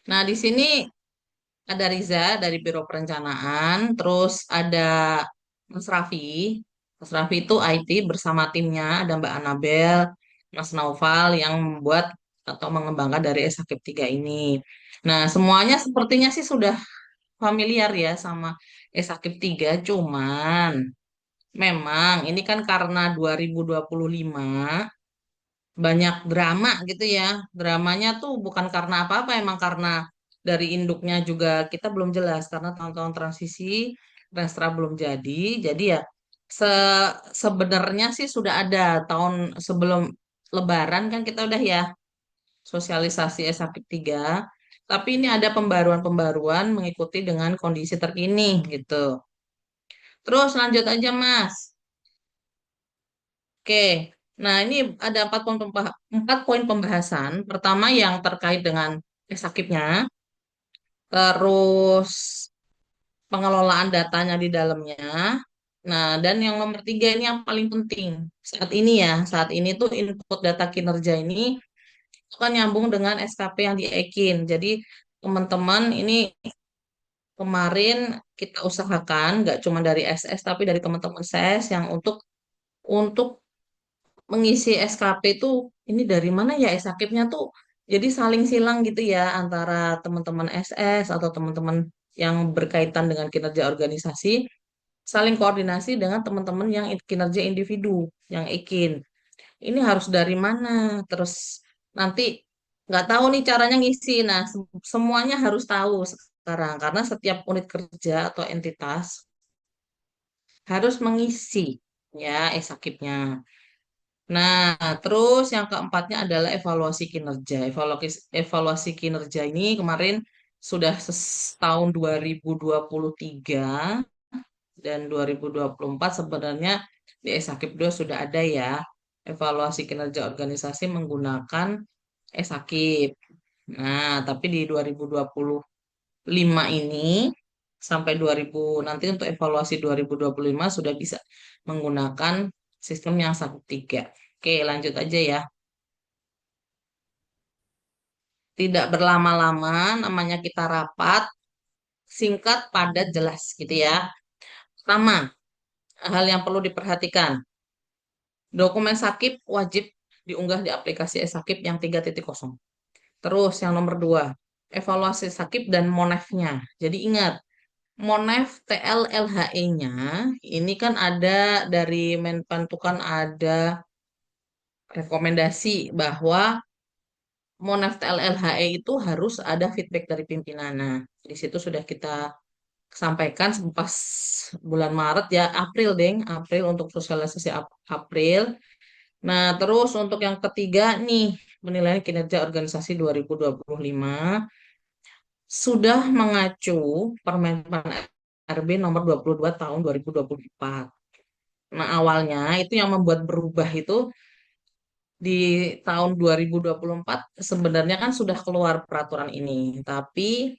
Nah, di sini ada Riza dari Biro Perencanaan, terus ada Mas Raffi. Mas Raffi itu IT bersama timnya, ada Mbak Anabel, Mas Naufal yang membuat atau mengembangkan dari Sakip 3 ini. Nah, semuanya sepertinya sih sudah familiar ya sama Sakip 3, cuman memang ini kan karena 2025 banyak drama gitu ya. Dramanya tuh bukan karena apa-apa, emang karena dari induknya juga kita belum jelas karena tahun-tahun transisi Restra belum jadi. Jadi ya se sebenarnya sih sudah ada tahun sebelum Lebaran kan kita udah ya sosialisasi S-Akib 3. Tapi ini ada pembaruan-pembaruan mengikuti dengan kondisi terkini gitu. Terus lanjut aja Mas. Oke, nah ini ada 4 poin pembahasan. Pertama yang terkait dengan sakitnya, terus pengelolaan datanya di dalamnya. Nah, dan yang nomor 3 ini yang paling penting saat ini ya, saat ini tuh input data kinerja ini kan nyambung dengan SKP yang diekin. Jadi teman-teman ini kemarin kita usahakan nggak cuma dari SS tapi dari teman-teman SS yang untuk mengisi SKP itu ini dari mana ya SKP-nya tuh jadi saling silang gitu ya antara teman-teman SS atau teman-teman yang berkaitan dengan kinerja organisasi saling koordinasi dengan teman-teman yang kinerja individu yang ikin ini harus dari mana terus nanti nggak tahu nih caranya ngisi nah semuanya harus tahu sekarang karena setiap unit kerja atau entitas harus mengisi ya SKP-nya. Nah, terus yang keempatnya adalah evaluasi kinerja. Evaluasi kinerja ini kemarin sudah tahun 2023 dan 2024 sebenarnya di Sakip 2 sudah ada ya evaluasi kinerja organisasi menggunakan Sakip. Nah, tapi di 2025 ini sampai 2000 nanti untuk evaluasi 2025 sudah bisa menggunakan sistem yang satu tiga. Oke, lanjut aja ya. Tidak berlama-lama, namanya kita rapat, singkat, padat, jelas gitu ya. Pertama, hal yang perlu diperhatikan, dokumen sakip wajib diunggah di aplikasi e-sakip yang 3.0. Terus yang nomor 2, evaluasi sakip dan monefnya. Jadi ingat, Monef TLLHE-nya ini kan ada dari Menpan itu kan ada rekomendasi bahwa Monef TLLHE itu harus ada feedback dari pimpinan. Nah, di situ sudah kita sampaikan pas bulan Maret ya, April deng, April untuk sosialisasi April. Nah, terus untuk yang ketiga nih, penilaian kinerja organisasi 2025 sudah mengacu Permenpan RB nomor 22 tahun 2024. Nah, awalnya itu yang membuat berubah itu di tahun 2024 sebenarnya kan sudah keluar peraturan ini. Tapi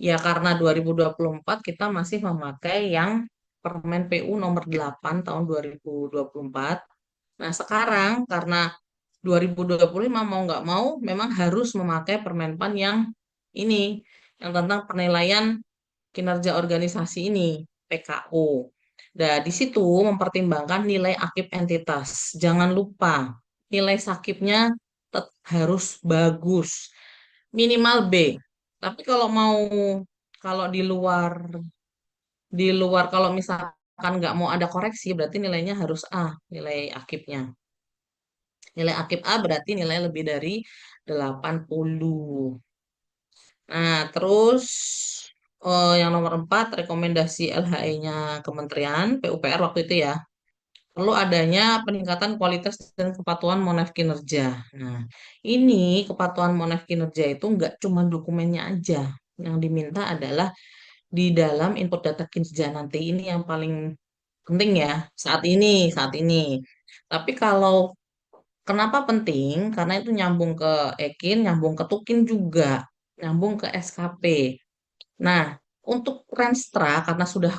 ya karena 2024 kita masih memakai yang Permen PU nomor 8 tahun 2024. Nah, sekarang karena 2025 mau nggak mau memang harus memakai Permenpan yang ini yang tentang penilaian kinerja organisasi ini, PKO. Nah, di situ mempertimbangkan nilai akib entitas. Jangan lupa, nilai sakipnya harus bagus, minimal B. Tapi kalau di luar kalau misalkan nggak mau ada koreksi, berarti nilainya harus A, nilai akibnya. Nilai akib A berarti nilai lebih dari 80. Nah, terus yang nomor 4, rekomendasi LHE-nya Kementerian PUPR waktu itu ya, perlu adanya peningkatan kualitas dan kepatuhan Monef kinerja. Nah, ini kepatuhan Monef kinerja itu nggak cuma dokumennya aja. Yang diminta adalah di dalam input data kinerja nanti ini yang paling penting ya saat ini. Tapi kalau kenapa penting? Karena itu nyambung ke Ekin, nyambung ke Tukin juga, nyambung ke SKP. Nah, untuk Renstra karena sudah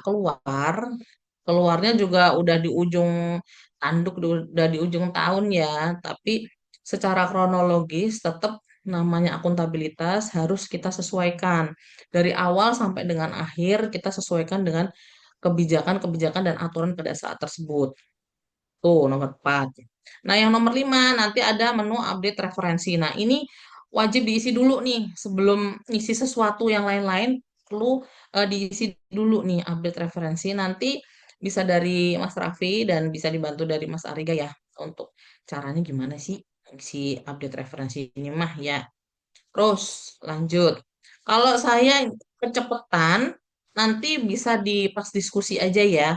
keluarnya juga udah di ujung tanduk, udah di ujung tahun ya, tapi secara kronologis tetap namanya akuntabilitas harus kita sesuaikan. Dari awal sampai dengan akhir kita sesuaikan dengan kebijakan-kebijakan dan aturan pada saat tersebut. Tuh, nomor 4. Nah, yang nomor 5, nanti ada menu update referensi. Nah, ini wajib diisi dulu nih. Sebelum ngisi sesuatu yang lain-lain, perlu diisi dulu nih update referensi. Nanti bisa dari Mas Raffi dan bisa dibantu dari Mas Ariga ya. Untuk caranya gimana sih isi update referensi ini mah ya. Terus, lanjut. Kalau saya kecepatan, nanti bisa di pas diskusi aja ya.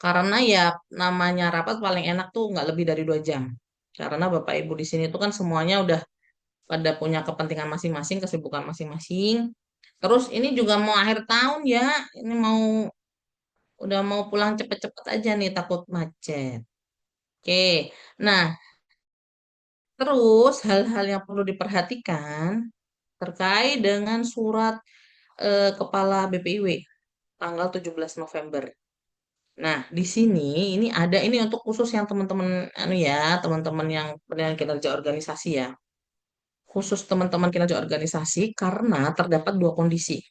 Karena ya namanya rapat paling enak tuh nggak lebih dari 2 jam. Karena Bapak Ibu di sini tuh kan semuanya udah pada punya kepentingan masing-masing, kesibukan masing-masing. Terus ini juga mau akhir tahun ya, ini mau udah mau pulang cepet-cepet aja nih takut macet. Oke, nah terus hal-hal yang perlu diperhatikan terkait dengan surat Kepala BPIW tanggal 17 November. Nah, di sini ini ada ini untuk khusus yang teman-teman anu ya, teman-teman yang penilaian kinerja organisasi ya. Khusus teman-teman kinerja organisasi karena terdapat 2 kondisi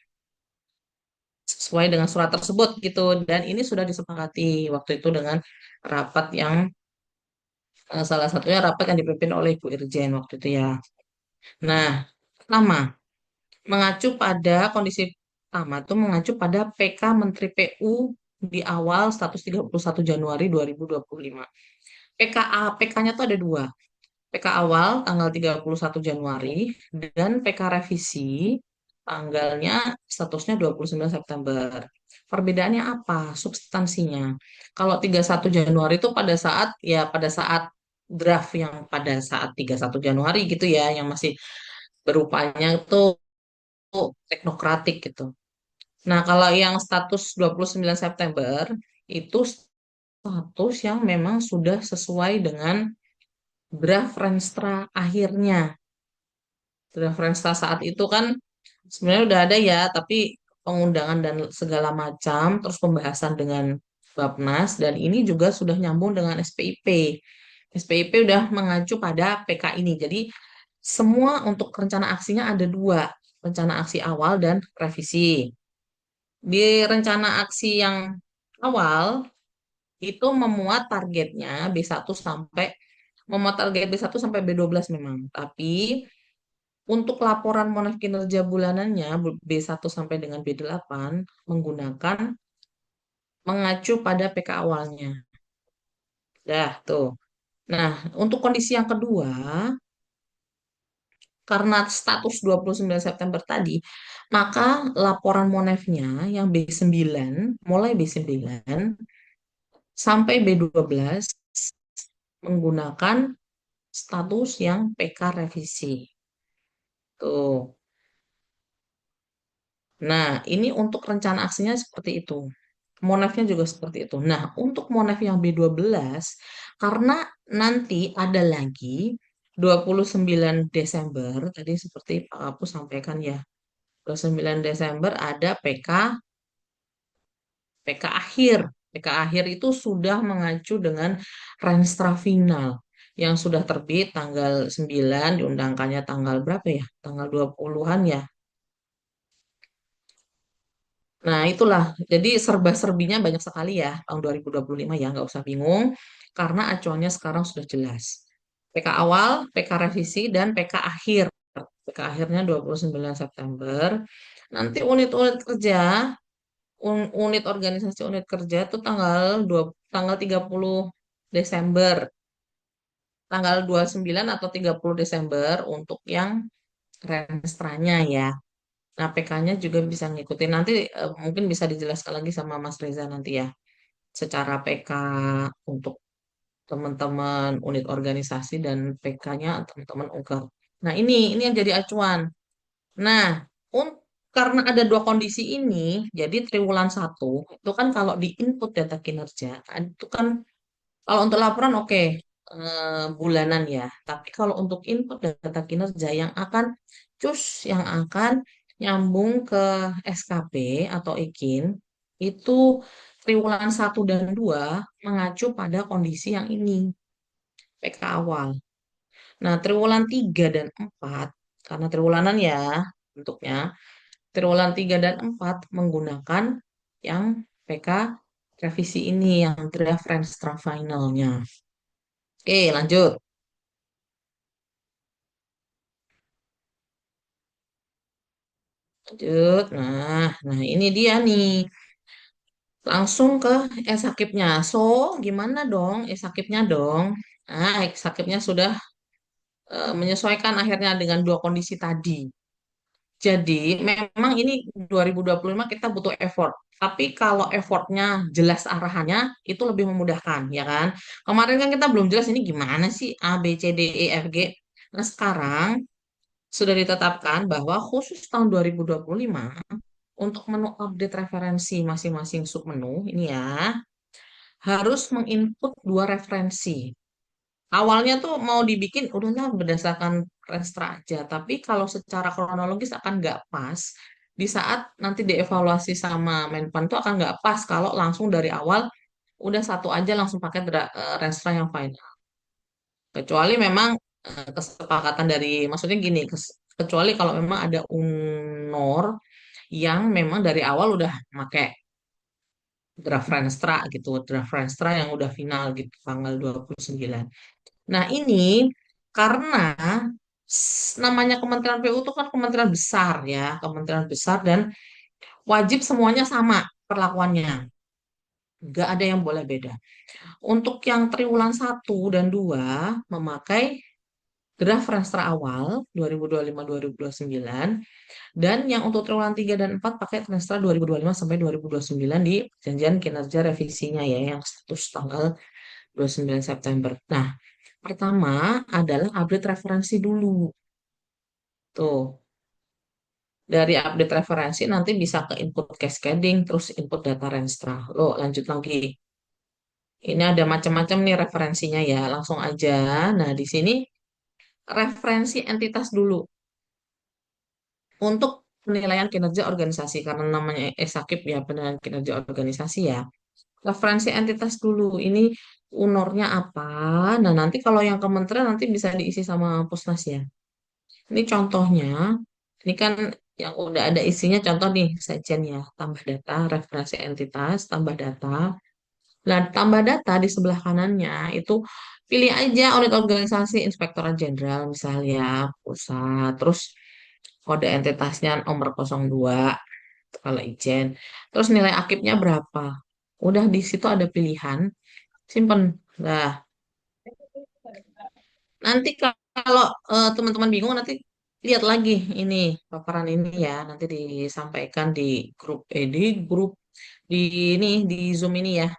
sesuai dengan surat tersebut gitu dan ini sudah disepakati waktu itu dengan rapat yang salah satunya rapat yang dipimpin oleh Ibu Irjen waktu itu ya. Nah, pertama, mengacu pada kondisi pertama itu mengacu pada PK Menteri PU di awal status 31 Januari 2025. PKA, PK-nya tuh ada 2. PK awal tanggal 31 Januari dan PK revisi tanggalnya statusnya 29 September. Perbedaannya apa? Substansinya. Kalau 31 Januari itu pada saat draft yang pada saat 31 Januari gitu ya, yang masih berupanya itu teknokratik gitu. Nah, kalau yang status 29 September itu status yang memang sudah sesuai dengan draft Renstra akhirnya. Draft Renstra saat itu kan sebenarnya udah ada ya, tapi pengundangan dan segala macam, terus pembahasan dengan Bapnas, dan ini juga sudah nyambung dengan SPIP. SPIP udah mengacu pada PK ini. Jadi semua untuk rencana aksinya ada 2, rencana aksi awal dan revisi. Di rencana aksi yang awal itu memuat target B1 sampai B12 memang. Tapi untuk laporan monef kinerja bulanannya B1 sampai dengan B8 menggunakan mengacu pada PK awalnya. Dah tuh. Nah, untuk kondisi yang kedua, karena status 29 September tadi, maka laporan monefnya yang B9, mulai B9 sampai B12 menggunakan status yang PK revisi. Tuh. Nah, ini untuk rencana aksinya seperti itu. Monefnya juga seperti itu. Nah, untuk monef yang B12, karena nanti ada lagi 29 Desember, tadi seperti Pak Kapu sampaikan ya, 29 Desember ada PK akhir. PK akhir itu sudah mengacu dengan Renstra final yang sudah terbit tanggal 9, diundangkannya tanggal berapa ya? Tanggal 20-an ya. Nah, itulah. Jadi serba-serbinya banyak sekali ya tahun 2025 ya, nggak usah bingung karena acuannya sekarang sudah jelas. PK awal, PK revisi, dan PK akhir. PK akhirnya 29 September. Nanti unit organisasi unit kerja itu tanggal 30 Desember. Tanggal 29 atau 30 Desember untuk yang renstranya ya. Nah, PK-nya juga bisa ngikutin. Nanti mungkin bisa dijelaskan lagi sama Mas Reza nanti ya. Secara PK untuk teman-teman unit organisasi dan PK-nya teman-teman UGAR. Nah, ini yang jadi acuan. Nah, karena ada 2 kondisi ini, jadi triwulan 1 itu kan kalau di input data kinerja, itu kan kalau untuk laporan oke, bulanan ya. Tapi kalau untuk input data kinerja yang akan nyambung ke SKP atau IKIN itu triwulan 1 dan 2 mengacu pada kondisi yang ini PK awal. Nah, triwulan 3 dan 4 karena triwulanan ya bentuknya, triwulan 3 dan 4 menggunakan yang PK revisi ini, yang draft Renstra finalnya. Oke, lanjut. Lanjut. Nah ini dia nih. Langsung ke sakipnya. So, gimana dong sakipnya dong? Nah, sakipnya sudah menyesuaikan akhirnya dengan dua kondisi tadi. Jadi, memang ini 2025 kita butuh effort. Tapi kalau effortnya jelas arahannya, itu lebih memudahkan, ya kan? Kemarin kan kita belum jelas ini gimana sih A, B, C, D, E, F, G. Nah, sekarang sudah ditetapkan bahwa khusus tahun 2025 untuk menu update referensi masing-masing submenu ini ya harus menginput dua referensi. Awalnya tuh mau dibikin udahlah berdasarkan Restra aja, tapi kalau secara kronologis akan nggak pas. Di saat nanti dievaluasi sama Menpan tuh akan nggak pas kalau langsung dari awal udah satu aja langsung pakai Restra yang final. Kecuali memang kesepakatan dari, maksudnya gini, kecuali kalau memang ada unor yang memang dari awal udah pakai draft Renstra gitu, draft Renstra yang udah final gitu tanggal 29. Nah, ini karena namanya Kementerian PU itu kan kementerian besar ya, kementerian besar dan wajib semuanya sama perlakuannya. Nggak ada yang boleh beda. Untuk yang triwulan 1 dan 2 memakai draft Renstra awal 2025-2029 dan yang untuk triwulan 3 dan 4 pakai Renstra 2025 sampai 2029 di perjanjian kinerja revisinya ya yang status tanggal 29 September. Nah, pertama adalah update referensi dulu. Tuh, dari update referensi nanti bisa ke input cascading, terus input data Renstra. Lo lanjut lagi. Ini ada macam-macam nih referensinya ya, langsung aja. Nah, di sini referensi entitas dulu untuk penilaian kinerja organisasi karena namanya Sakip ya penilaian kinerja organisasi ya. Referensi entitas dulu. Ini unornya apa? Nah, nanti kalau yang kementerian nanti bisa diisi sama Pusnas ya. Ini contohnya, ini kan yang udah ada isinya contoh nih, sejen ya, tambah data, referensi entitas, tambah data. Nah, tambah data di sebelah kanannya itu pilih aja unit organisasi Inspektorat Jenderal misalnya, pusat, terus kode entitasnya nomor 02 kalau ijen. Terus nilai akipnya berapa? Udah di situ ada pilihan, simpen. Nah, nanti kalau teman-teman bingung nanti lihat lagi ini paparan ini ya nanti disampaikan di grup di ini di Zoom ini ya.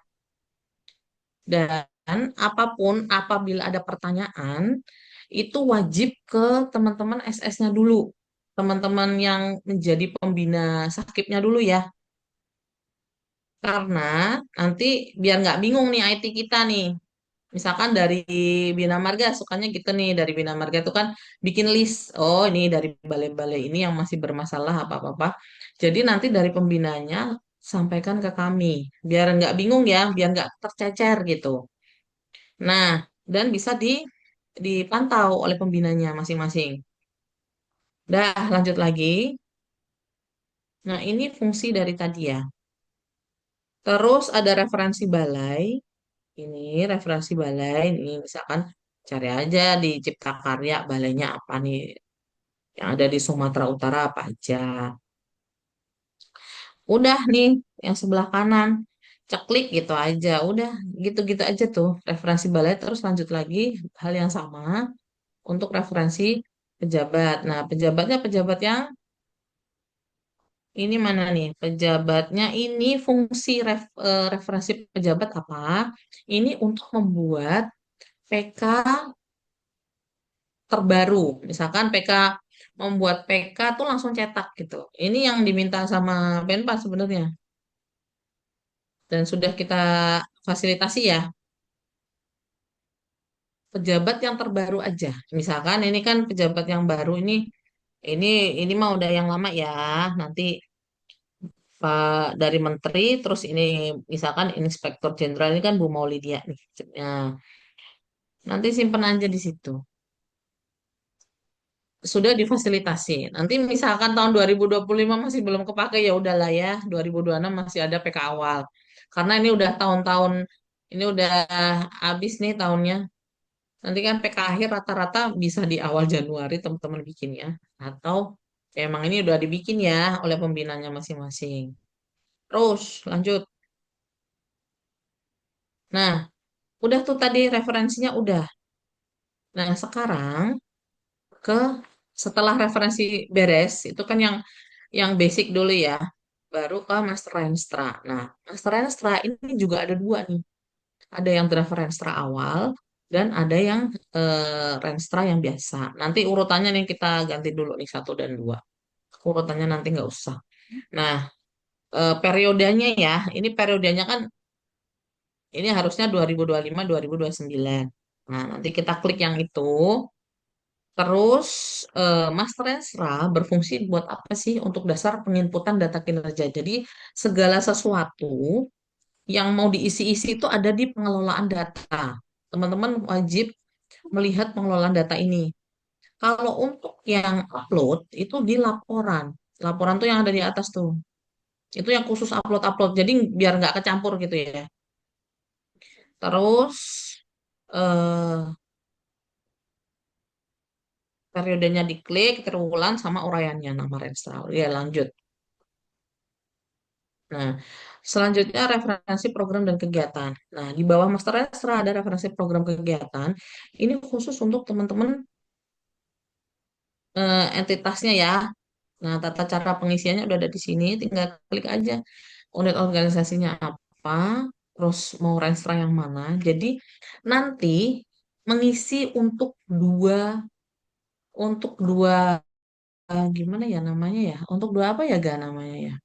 Dan apapun apabila ada pertanyaan itu wajib ke teman-teman SS-nya dulu. Teman-teman yang menjadi pembina sakipnya dulu ya. Karena nanti biar nggak bingung nih IT kita nih. Misalkan dari Bina Marga, sukanya gitu nih, dari Bina Marga itu kan bikin list, oh ini dari balai-balai ini yang masih bermasalah apa-apa. Jadi nanti dari pembinanya sampaikan ke kami, biar nggak bingung ya, biar nggak tercecer gitu. Nah, dan bisa dipantau oleh pembinanya masing-masing. Dah, lanjut lagi. Nah, ini fungsi dari tadi ya. Terus ada referensi balai. Ini referensi balai, ini misalkan cari aja di Cipta Karya balainya apa nih yang ada di Sumatera Utara apa aja. Udah nih yang sebelah kanan ceklik gitu aja. Udah gitu-gitu aja tuh referensi balai terus lanjut lagi hal yang sama untuk referensi pejabat. Nah, pejabatnya pejabat yang ini mana nih? Pejabatnya ini fungsi referensi pejabat apa? Ini untuk membuat PK terbaru. Misalkan PK membuat PK tuh langsung cetak gitu. Ini yang diminta sama Penpa sebenarnya dan sudah kita fasilitasi ya pejabat yang terbaru aja. Misalkan ini kan pejabat yang baru ini ini mah udah yang lama ya. Nanti Pak dari Menteri terus ini misalkan Inspektur Jenderal ini kan Bu Maulidia nih. Nah, nanti simpen aja di situ. sudah difasilitasi. Nanti misalkan tahun 2025 masih belum kepake ya udahlah ya, 2026 masih ada PK awal. Karena ini udah tahun-tahun, ini udah habis nih tahunnya. Nanti kan PK akhir rata-rata bisa di awal Januari teman-teman bikinnya. Atau ya emang ini udah dibikin ya oleh pembinanya masing-masing. Terus lanjut. Nah, udah tuh tadi referensinya udah. Nah, sekarang ke setelah referensi beres itu kan yang basic dulu ya, baru ke Master Renstra. Nah, Master Renstra ini juga ada dua nih, ada yang draft Renstra awal dan ada yang Renstra yang biasa. Nanti urutannya nih kita ganti dulu nih satu dan dua, urutannya nanti nggak usah. Nah, periodenya ya, ini periodenya kan ini harusnya 2025 2029. Nah, nanti kita klik yang itu. Terus, Mas Rensra berfungsi buat apa sih? Untuk dasar penginputan data kinerja. Jadi, segala sesuatu yang mau diisi-isi itu ada di pengelolaan data. Teman-teman wajib melihat pengelolaan data ini. Kalau untuk yang upload, itu di laporan. Laporan tuh yang ada di atas tuh. Itu yang khusus upload-upload. Jadi, biar nggak kecampur gitu ya. Terus, eh, periodenya diklik, triwulan, sama uraiannya nama Renstra. Ya, lanjut. Nah, selanjutnya referensi program dan kegiatan. Nah, di bawah Master Esra ada referensi program kegiatan. Ini khusus untuk teman-teman entitasnya ya. Nah, tata cara pengisiannya udah ada di sini. Tinggal klik aja unit organisasinya apa, terus mau Renstra yang mana. Jadi nanti mengisi untuk dua gimana ya namanya ya? Untuk dua apa ya ga namanya ya?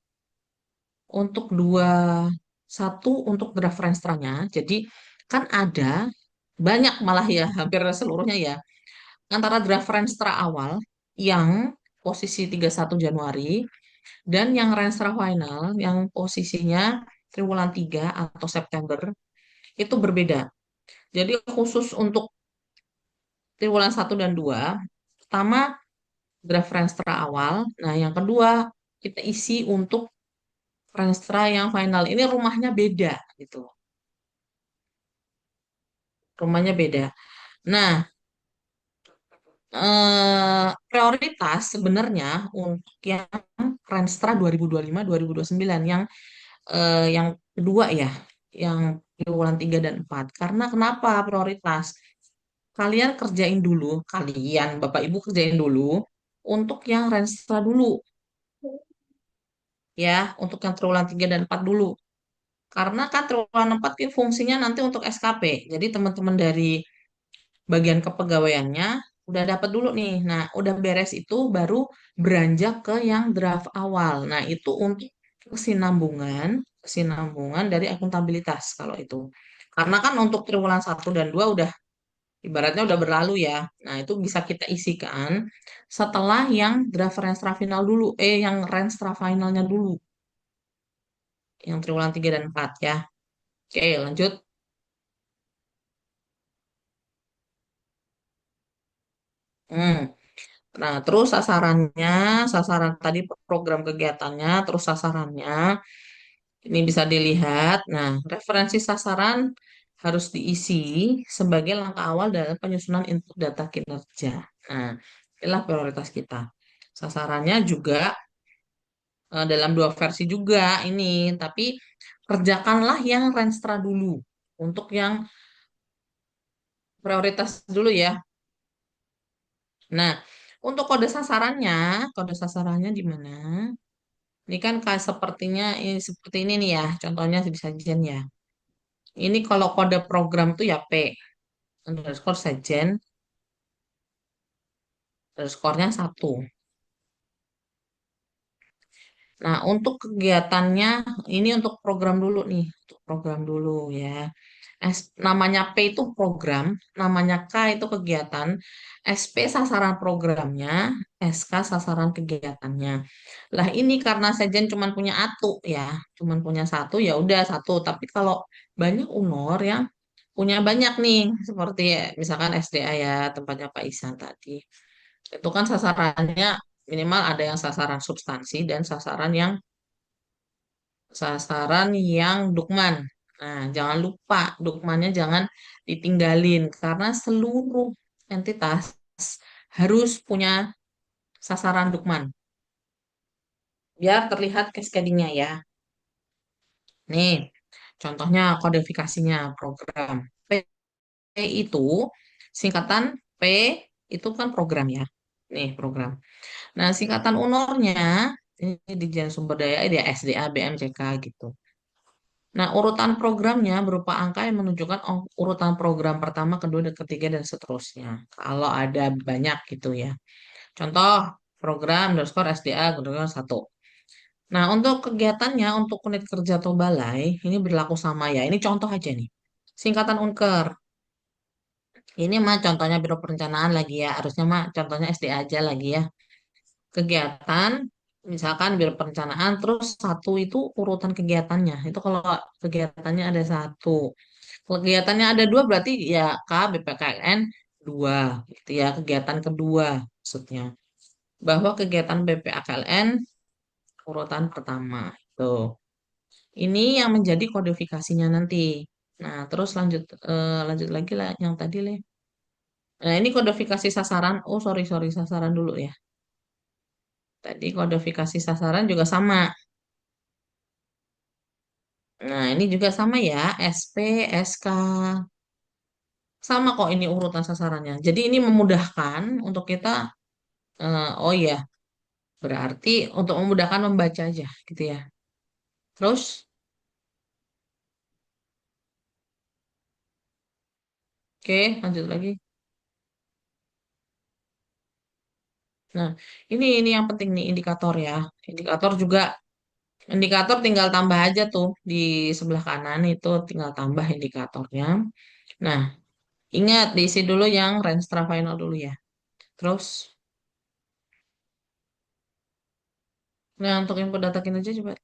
Untuk dua satu untuk draft Renstranya. Jadi kan ada banyak malah ya hampir seluruhnya ya antara draft Renstra awal yang posisi 31 Januari dan yang Renstra final yang posisinya triwulan 3 atau September itu berbeda. Jadi khusus untuk triwulan 1 dan 2 pertama draft Renstra awal, nah yang kedua kita isi untuk Renstra yang final. Ini rumahnya beda gitu. Rumahnya beda. Nah, prioritas sebenarnya untuk yang Renstra 2025-2029 yang kedua ya, yang triwulan 3 dan 4. Karena kenapa prioritas? Kalian kerjain dulu, kalian Bapak Ibu kerjain dulu untuk yang Renstra dulu ya, untuk yang triwulan 3 dan 4 dulu. Karena kan triwulan 4 kan fungsinya nanti untuk SKP. Jadi teman-teman dari bagian kepegawaiannya udah dapat dulu nih. Nah, udah beres itu baru beranjak ke yang draft awal. Nah, itu untuk kesinambungan dari akuntabilitas kalau itu. Karena kan untuk triwulan 1 dan 2 udah ibaratnya udah berlalu ya. Nah, itu bisa kita isikan setelah yang draft renstra final dulu, yang renstra finalnya dulu, yang triwulan 3 dan 4 ya. Oke, lanjut. Hmm. Nah, terus sasaran tadi program kegiatannya, terus sasarannya, ini bisa dilihat. Nah, referensi sasaran harus diisi sebagai langkah awal dalam penyusunan input data kinerja. Nah, inilah prioritas kita. Sasarannya juga dalam dua versi juga ini, tapi kerjakanlah yang Renstra dulu. Untuk yang prioritas dulu ya. Nah, untuk kode sasarannya di mana? Ini kan kayak sepertinya ini seperti ini nih ya, contohnya di sajian ya. Ini kalau kode program tuh ya P underscore sajen underscore-nya 1. Nah, untuk kegiatannya ini untuk program dulu nih, untuk program dulu ya. Namanya P itu program, namanya K itu kegiatan, SP sasaran programnya, SK sasaran kegiatannya. Lah ini karena Sejen cuma punya satu ya, cuma punya satu ya udah satu. Tapi kalau banyak Unor yang punya banyak nih, seperti ya, misalkan SDA ya tempatnya Pak Isan tadi. Itu kan sasarannya minimal ada yang sasaran substansi dan sasaran yang dukman. Nah, jangan lupa dukmannya jangan ditinggalin karena seluruh entitas harus punya sasaran dukman. Biar terlihat cascading-nya ya. Nih, contohnya kodifikasinya program. P itu singkatan P itu kan program ya. Nih, program. Nah, singkatan UNOR-nya ini di Dijen Sumber Daya ya SDA, BMCK gitu. Nah, urutan programnya berupa angka yang menunjukkan urutan program pertama, kedua, dan ketiga, dan seterusnya. Kalau ada banyak gitu ya. Contoh, program underscore SDA, underscore satu. Nah, untuk kegiatannya, untuk unit kerja atau balai, ini berlaku sama ya. Ini contoh aja nih. Singkatan Unker. Ini mah contohnya Biro Perencanaan lagi ya. Harusnya mah contohnya SDA aja lagi ya. Kegiatan, misalkan Biro Perencanaan, terus satu itu urutan kegiatannya. Itu kalau kegiatannya ada satu. Kegiatannya ada dua berarti ya K, BPKN, dua. Gitu ya, kegiatan kedua maksudnya. Bahwa kegiatan BPKN urutan pertama. Tuh. Ini yang menjadi kodifikasinya nanti. Nah, terus lanjut lagi lah yang tadi Le. Nah, ini kodifikasi sasaran. Oh, sorry sorry sasaran dulu ya. Tadi kodifikasi sasaran juga sama. Nah, ini juga sama ya, SP, SK. Sama kok ini urutan sasarannya. Jadi ini memudahkan untuk kita oh iya, berarti untuk memudahkan membaca aja gitu ya. Terus oke, lanjut lagi. Nah, ini yang penting nih indikator ya. Indikator juga indikator tinggal tambah aja tuh di sebelah kanan itu tinggal tambah indikatornya. Nah, ingat diisi dulu yang range final dulu ya. Terus, nah untuk input data kinerja coba.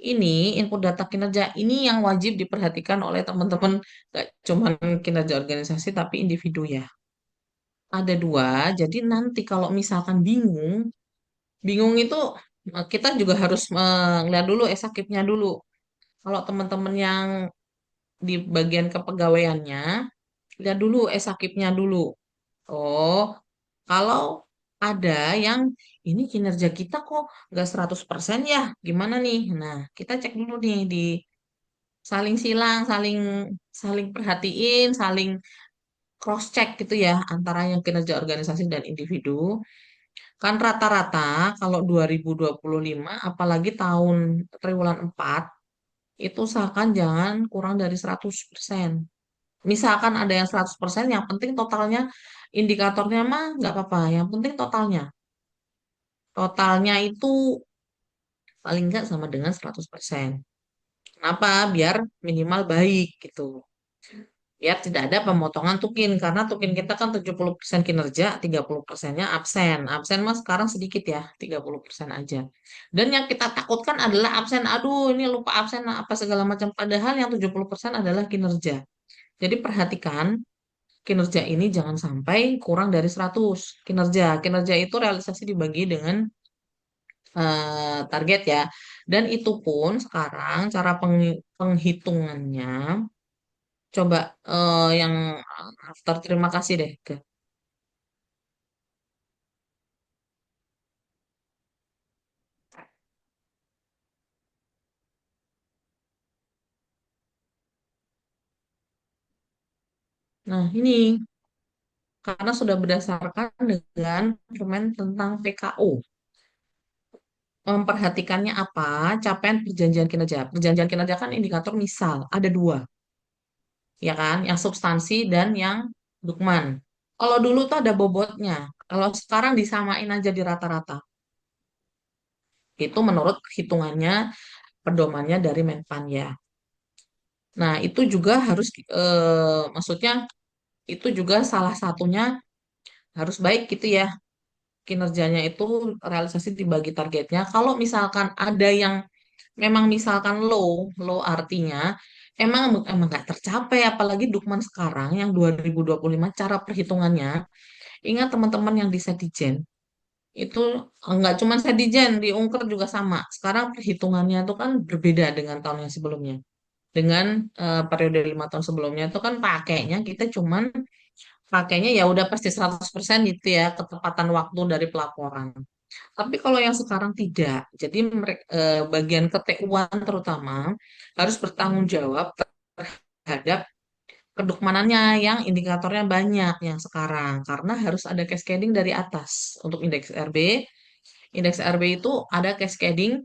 Ini input data kinerja ini yang wajib diperhatikan oleh teman-teman gak cuman kinerja organisasi tapi individu ya. Ada dua, jadi nanti kalau misalkan bingung, bingung itu kita juga harus melihat dulu esakipnya dulu. Kalau teman-teman yang di bagian kepegawaiannya, lihat dulu esakipnya dulu. Oh, kalau ada yang ini kinerja kita kok nggak 100% ya, gimana nih? Nah, kita cek dulu nih di saling silang, saling saling perhatiin, saling cross check gitu ya antara yang kinerja organisasi dan individu. Kan rata-rata kalau 2025 apalagi tahun triwulan 4 itu usahakan jangan kurang dari 100%. Misalkan ada yang 100%, yang penting totalnya indikatornya mah nggak apa-apa, yang penting totalnya. Totalnya itu paling nggak sama dengan 100%. Kenapa? Biar minimal baik gitu. Biar tidak ada pemotongan tukin. Karena tukin kita kan 70% kinerja, 30%-nya absen. Absen mah sekarang sedikit ya, 30% aja. Dan yang kita takutkan adalah absen. Aduh, ini lupa absen apa segala macam. Padahal yang 70% adalah kinerja. Jadi perhatikan kinerja ini jangan sampai kurang dari 100 kinerja. Kinerja itu realisasi dibagi dengan target ya. Dan itu pun sekarang cara penghitungannya coba yang after terima kasih deh ke. Nah, ini karena sudah berdasarkan dengan permen tentang PKU. Memperhatikannya apa? Capaian perjanjian kinerja. Perjanjian kinerja kan indikator misal ada dua, ya kan? Yang substansi dan yang dukman. Kalau dulu tuh ada bobotnya. Kalau sekarang disamain aja di rata-rata. Itu menurut hitungannya pedomannya dari Menpan ya. Nah, itu juga harus maksudnya itu juga salah satunya harus baik gitu ya. Kinerjanya itu realisasi dibagi targetnya. Kalau misalkan ada yang memang misalkan low artinya emang nggak tercapai apalagi Dukman sekarang yang 2025 cara perhitungannya Ingat teman-teman yang di Sedijen, itu nggak cuma Sedijen, di Ungker juga sama. Sekarang perhitungannya itu kan berbeda dengan tahun yang sebelumnya. Dengan periode 5 tahun sebelumnya itu kan pakainya ya udah pasti 100% gitu ya, ketepatan waktu dari pelaporan. Tapi kalau yang sekarang tidak, jadi bagian KTU-an terutama harus bertanggung jawab terhadap kedukmanannya yang indikatornya banyak yang sekarang, karena harus ada cascading dari atas untuk indeks RB. Indeks RB itu ada cascading,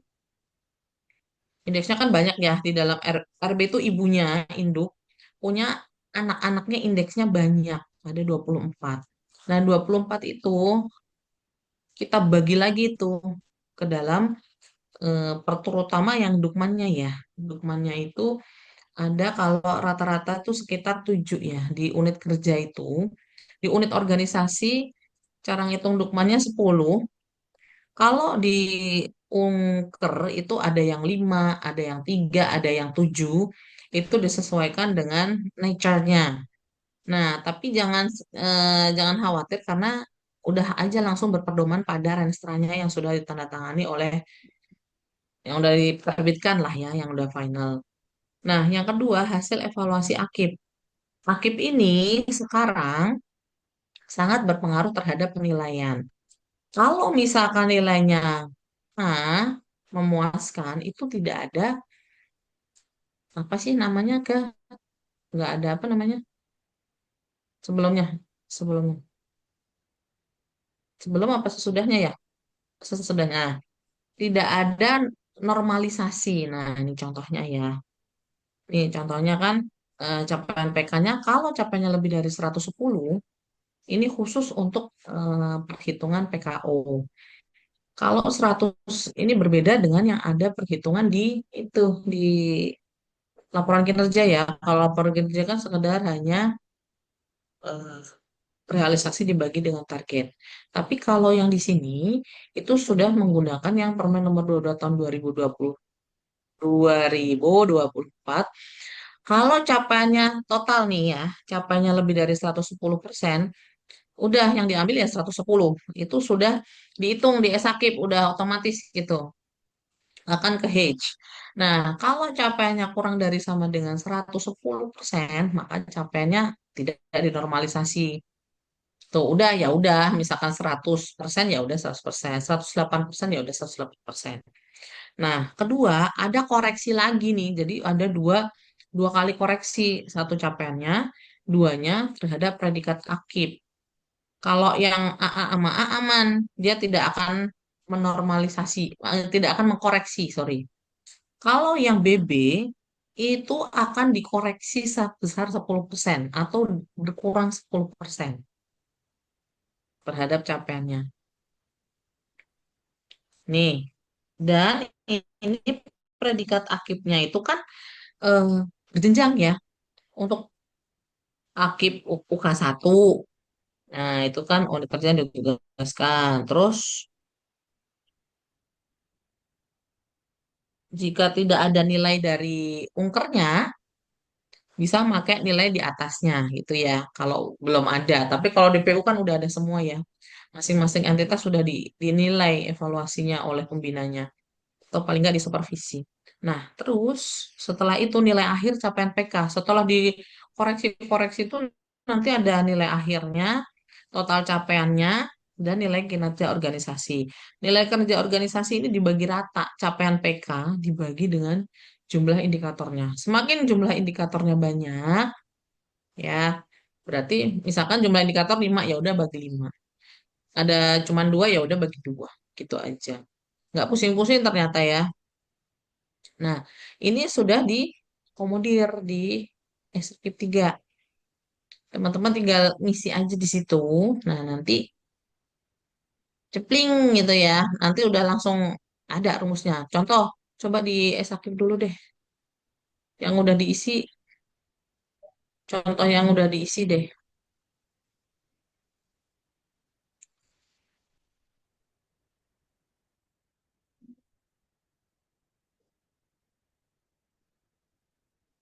indeksnya kan banyak ya di dalam RB itu ibunya induk punya anak-anaknya indeksnya banyak, ada 24. Nah, 24 itu kita bagi lagi tuh ke dalam per terutama yang dukmannya ya. Dukmannya itu ada kalau rata-rata tuh sekitar 7 ya di unit kerja itu. Di unit organisasi cara ngitung dukmannya 10. Kalau di Ungker itu ada yang 5, ada yang 3, ada yang 7. Itu disesuaikan dengan nature-nya. Nah, tapi jangan khawatir karena udah aja langsung berpedoman pada renstranya yang sudah ditandatangani oleh yang udah diterbitkan lah ya, yang udah final. Nah, yang kedua hasil evaluasi AKIP. AKIP ini sekarang sangat berpengaruh terhadap penilaian. Kalau misalkan nilainya memuaskan, itu tidak ada apa sih namanya nggak ada apa namanya sebelumnya sebelumnya sebelum apa sesudahnya ya sesudahnya tidak ada normalisasi. Nah, ini contohnya ya. Nih contohnya kan capaian PK-nya kalau capaiannya lebih dari 110, ini khusus untuk perhitungan PKO. Kalau 100 ini berbeda dengan yang ada perhitungan di laporan kinerja ya. Kalau laporan kinerja kan sekedar hanya eh, realisasi dibagi dengan target. Tapi kalau yang di sini itu sudah menggunakan yang Permen nomor 22 tahun 2024. Kalau capaiannya total nih ya, capaiannya lebih dari 110%, udah yang diambil ya 110. Itu sudah dihitung di esakip, udah otomatis gitu. Akan ke H. Nah, kalau capaiannya kurang dari sama dengan 110%, maka capaiannya tidak dinormalisasi. Tuh, udah, misalkan 100% ya udah 100%, 108% ya udah 108%. Nah, kedua, ada koreksi lagi nih. Jadi ada dua kali koreksi, satu capaiannya, duanya terhadap predikat akib. Kalau yang AA sama A aman, dia tidak akan menormalisasi, tidak akan mengkoreksi, sorry. Kalau yang BB itu akan dikoreksi sebesar 10% atau berkurang 10% terhadap capaiannya. Nih, dan ini predikat akibnya itu kan eh, berjenjang ya. Untuk akib UK 1, nah itu kan unit kerja yang ditugaskan. Terus jika tidak ada nilai dari ungkernya, bisa pakai nilai di atasnya gitu ya. Kalau belum ada, tapi kalau DPU kan udah ada semua ya. Masing-masing entitas sudah dinilai evaluasinya oleh pembinanya atau paling nggak disupervisi. Nah, terus setelah itu nilai akhir capaian PK. Setelah dikoreksi-koreksi itu nanti ada nilai akhirnya, total capaiannya, dan nilai kinerja organisasi. Nilai kinerja organisasi ini dibagi rata, capaian PK dibagi dengan jumlah indikatornya. Semakin jumlah indikatornya banyak, ya berarti misalkan jumlah indikator 5 ya udah bagi 5. Ada cuman 2 ya udah bagi 2. Gitu aja. Nggak pusing-pusing ternyata ya. Nah, ini sudah dikomodir di SKIP 3. Teman-teman tinggal ngisi aja di situ. Nah, nanti cepling gitu ya. Nanti udah langsung ada rumusnya. Contoh, coba di SKIP dulu deh. Yang udah diisi, contoh yang udah diisi deh.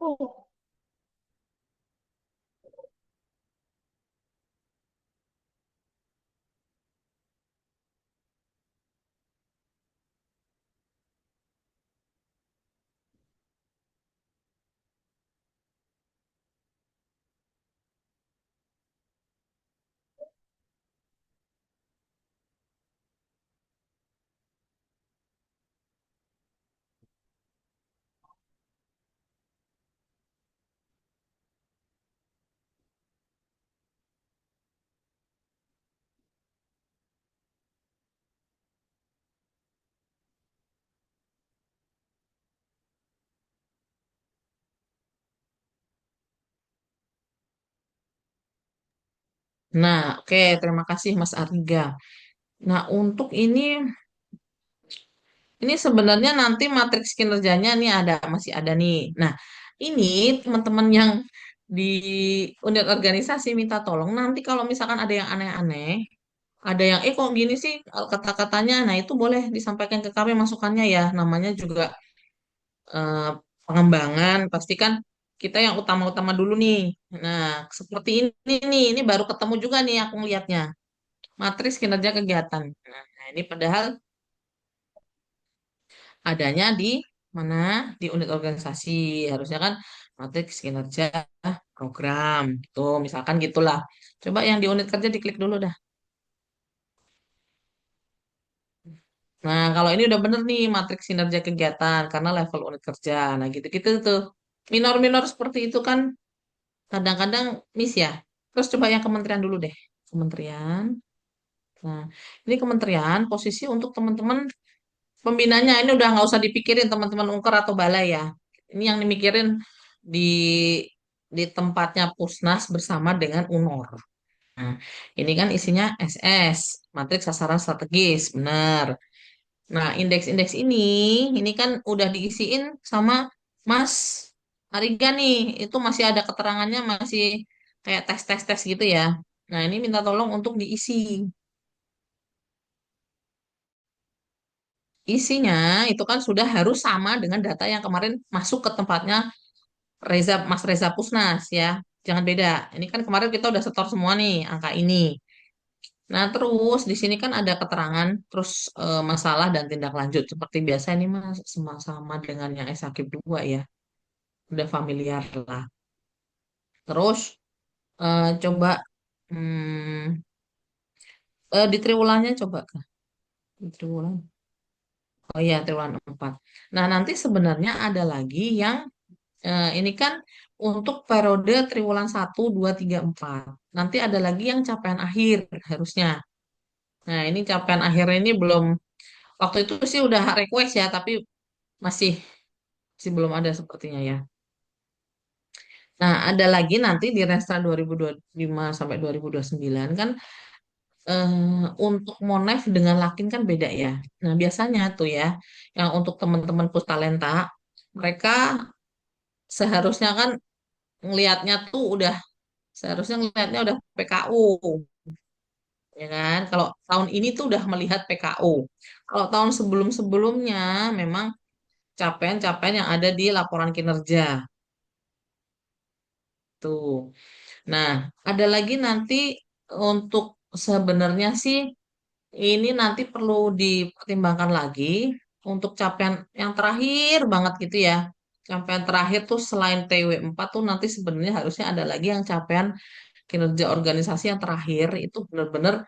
Oh. Nah, oke, terima kasih Mas Arga. Nah, untuk ini sebenarnya nanti matriks kinerjanya nih ada masih ada nih. Nah, ini teman-teman yang di unit organisasi minta tolong nanti kalau misalkan ada yang aneh-aneh, ada yang kok gini sih kata-katanya, nah itu boleh disampaikan ke kami masukannya ya. Namanya juga eh, pengembangan, pastikan kita yang utama-utama dulu nih. Nah, seperti ini baru ketemu juga nih aku ngelihatnya. Matriks kinerja kegiatan. Nah, ini padahal adanya di mana di unit organisasi harusnya kan matriks kinerja program gitu misalkan gitulah coba yang di unit kerja diklik dulu dah. Nah kalau ini udah bener nih matriks kinerja kegiatan karena level unit kerja nah gitu-gitu tuh minor-minor seperti itu kan kadang-kadang miss ya. Terus coba yang kementerian dulu deh, kementerian. Nah ini kementerian posisi untuk teman-teman pembinanya ini udah nggak usah dipikirin teman-teman Ungker atau Balai ya. Ini yang dimikirin di tempatnya Pusnas bersama dengan UNOR. Nah, ini kan isinya SS, matriks sasaran strategis, benar. Nah, indeks-indeks ini kan udah diisiin sama Mas Ariga nih. Itu masih ada keterangannya, masih kayak tes-tes-tes gitu ya. Nah, ini minta tolong untuk diisi. Isinya itu kan sudah harus sama dengan data yang kemarin masuk ke tempatnya Mas Reza Pusnas ya. Jangan beda. Ini kan kemarin kita udah setor semua nih angka ini. Nah, terus di sini kan ada keterangan terus masalah dan tindak lanjut seperti biasa ini mas sama-sama dengan yang S-Akib 2 ya. Udah familiar lah. Terus coba di triwulannya coba Kak. Di triwulan. Oh iya, triwulan 4. Nah, nanti sebenarnya ada lagi yang ini kan untuk periode triwulan 1, 2, 3, 4. Nanti ada lagi yang capaian akhir harusnya. Nah, ini capaian akhir ini belum, waktu itu sih udah request ya, tapi masih masih belum ada sepertinya ya. Nah, ada lagi nanti di Renstra 2025 sampai 2029 kan untuk Monef dengan Lakin kan beda ya. Nah, biasanya tuh ya, yang untuk teman-teman Pustalenta, mereka seharusnya kan ngelihatnya tuh udah seharusnya ngelihatnya udah PKU ya kan. Kalau tahun ini tuh udah melihat PKU. Kalau tahun sebelum-sebelumnya memang capaian-capaian yang ada di laporan kinerja tuh. Nah, ada lagi nanti untuk sebenarnya sih ini nanti perlu dipertimbangkan lagi untuk capaian yang terakhir banget gitu ya. Capaian terakhir tuh selain TW 4 tuh nanti sebenarnya harusnya ada lagi yang capaian kinerja organisasi yang terakhir itu benar-benar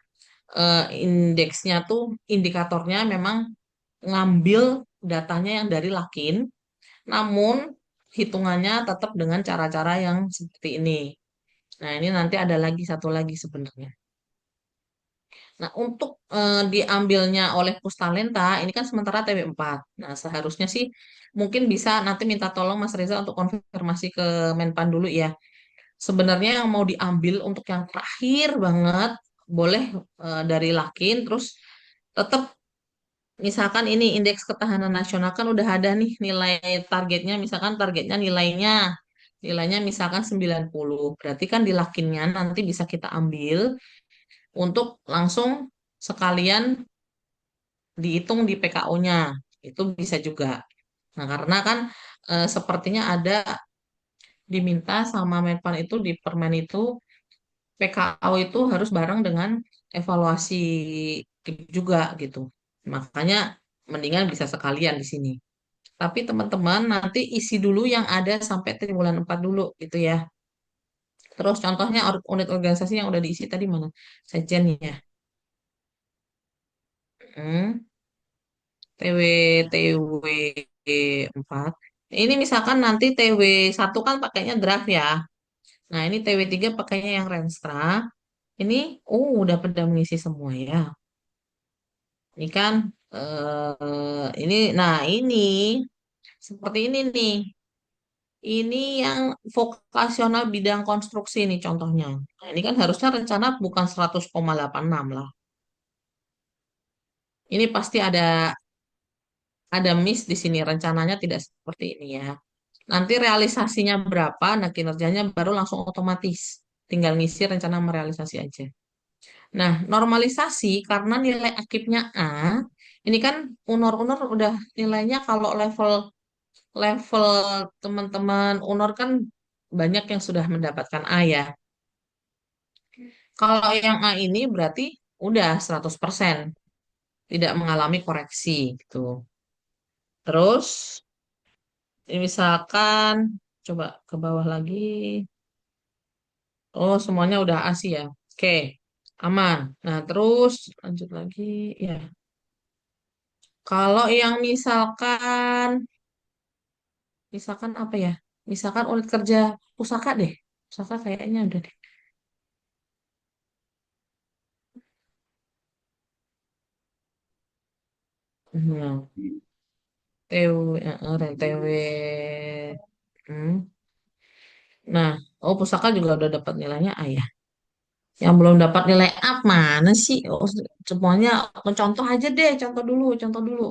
indeksnya tuh indikatornya memang ngambil datanya yang dari Lakin, namun hitungannya tetap dengan cara-cara yang seperti ini. Nah, ini nanti ada lagi satu lagi sebenarnya. Nah, untuk diambilnya oleh Pustalenta, ini kan sementara TW 4. Nah, seharusnya sih mungkin bisa nanti minta tolong Mas Reza untuk konfirmasi ke Menpan dulu ya. Sebenarnya yang mau diambil untuk yang terakhir banget, boleh dari Lakin, terus tetap misalkan ini indeks ketahanan nasional kan udah ada nih nilai targetnya, misalkan targetnya nilainya misalkan 90. Berarti kan di Lakinnya nanti bisa kita ambil untuk langsung sekalian dihitung di PKO-nya. Itu bisa juga. Nah, karena kan sepertinya ada diminta sama Menpan itu di Permen itu PKO itu harus bareng dengan evaluasi juga gitu. Makanya mendingan bisa sekalian di sini. Tapi teman-teman nanti isi dulu yang ada sampai triwulan 4 dulu gitu ya. Terus contohnya unit organisasi yang udah diisi tadi mana? Sejen ya. Hmm. TW TW 4. Ini misalkan nanti TW 1 kan pakainya draft ya. Nah, ini TW 3 pakainya yang Renstra. Ini udah pada mengisi semua ya. Ini kan ini nah ini seperti ini nih. Ini yang vokasional bidang konstruksi nih contohnya. Nah, ini kan harusnya rencana bukan 100,86 lah. Ini pasti ada miss di sini. Rencananya tidak seperti ini ya. Nanti realisasinya berapa, nah kinerjanya baru langsung otomatis. Tinggal ngisi rencana merealisasi aja. Nah, normalisasi karena nilai akipnya A, ini kan unor-unor udah nilainya kalau level level teman-teman unor kan banyak yang sudah mendapatkan A ya. Kalau yang A ini berarti udah 100% tidak mengalami koreksi gitu. Terus misalkan coba ke bawah lagi. Oh, semuanya udah ASI ya. Oke, aman. Nah, terus lanjut lagi ya. Kalau yang misalkan apa ya? Misalkan unit kerja pusaka deh. Pusaka kayaknya udah deh. Nah, TW, TW. Hmm. Nah, oh pusaka juga udah dapat nilainya A ya. Yang belum dapat nilai A mana sih? Oh, semuanya contoh aja deh, contoh dulu, contoh dulu.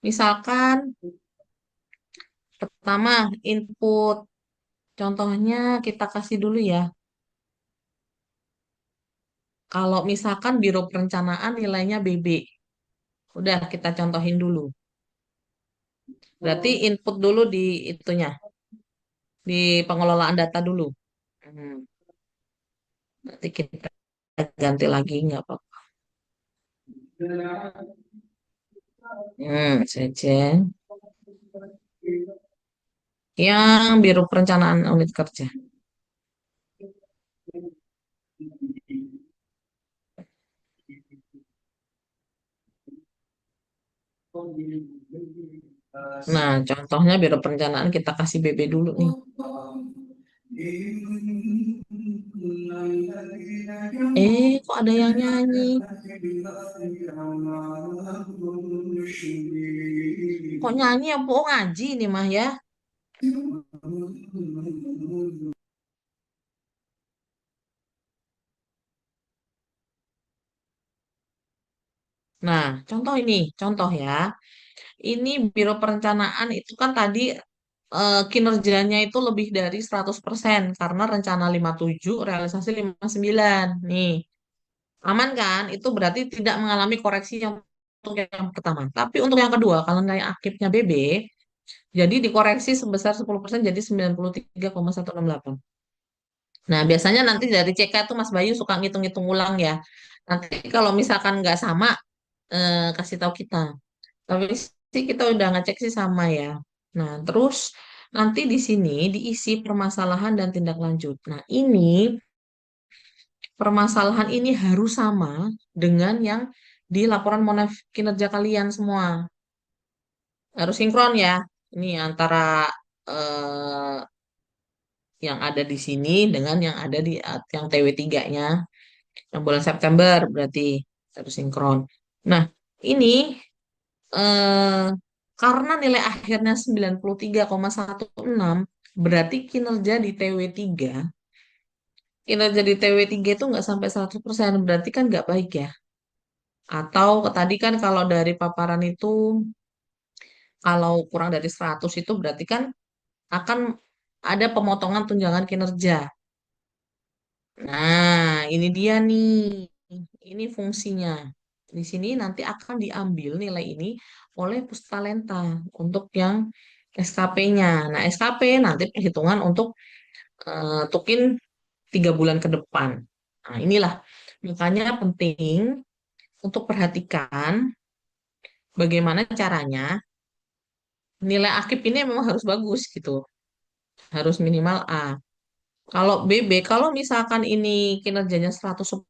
Misalkan pertama input, contohnya kita kasih dulu ya. Kalau misalkan Biro Perencanaan nilainya BB, udah kita contohin dulu. Berarti input dulu di itunya, di pengelolaan data dulu. Hmm, nanti kita ganti lagi nggak apa-apa. Sejen. Yang Biro Perencanaan Unit Kerja. Nah, contohnya Biro Perencanaan kita kasih BB dulu nih. Kok ada yang nyanyi? Kok nyanyi ya, Bu? Oh, ngaji nih mah ya. Nah, contoh ini, contoh ya. Ini Biro Perencanaan itu kan tadi kinerjanya itu lebih dari 100% karena rencana 57, realisasi 59. Nih, aman kan? Itu berarti tidak mengalami koreksi yang untuk yang pertama. Tapi untuk yang kedua, kalau nilai aktifnya BB, jadi dikoreksi sebesar 10% jadi 93,168. Nah, biasanya nanti dari CK tuh Mas Bayu suka ngitung-ngitung ulang ya. Nanti kalau misalkan nggak sama, kasih tahu kita. Tapi sih kita udah ngecek sih sama ya. Nah, terus nanti di sini diisi permasalahan dan tindak lanjut. Nah, ini permasalahan ini harus sama dengan yang di laporan monef kinerja kalian semua. Harus sinkron ya. Ini antara eh, yang ada di sini dengan yang ada di yang TW3-nya. Yang bulan September berarti harus sinkron. Nah, ini eh, karena nilai akhirnya 93,16 berarti kinerja di TW3 itu nggak sampai 100% berarti kan nggak baik ya. Atau tadi kan kalau dari paparan itu kalau kurang dari 100 itu berarti kan akan ada pemotongan tunjangan kinerja. Nah, ini dia nih. Ini fungsinya. Di sini nanti akan diambil nilai ini oleh Pustalenta untuk yang SKP-nya. Nah, SKP nanti perhitungan untuk tukin 3 bulan ke depan. Nah, inilah makanya penting untuk perhatikan bagaimana caranya nilai akib ini memang harus bagus gitu, harus minimal A. Kalau BB, kalau misalkan ini kinerjanya 110,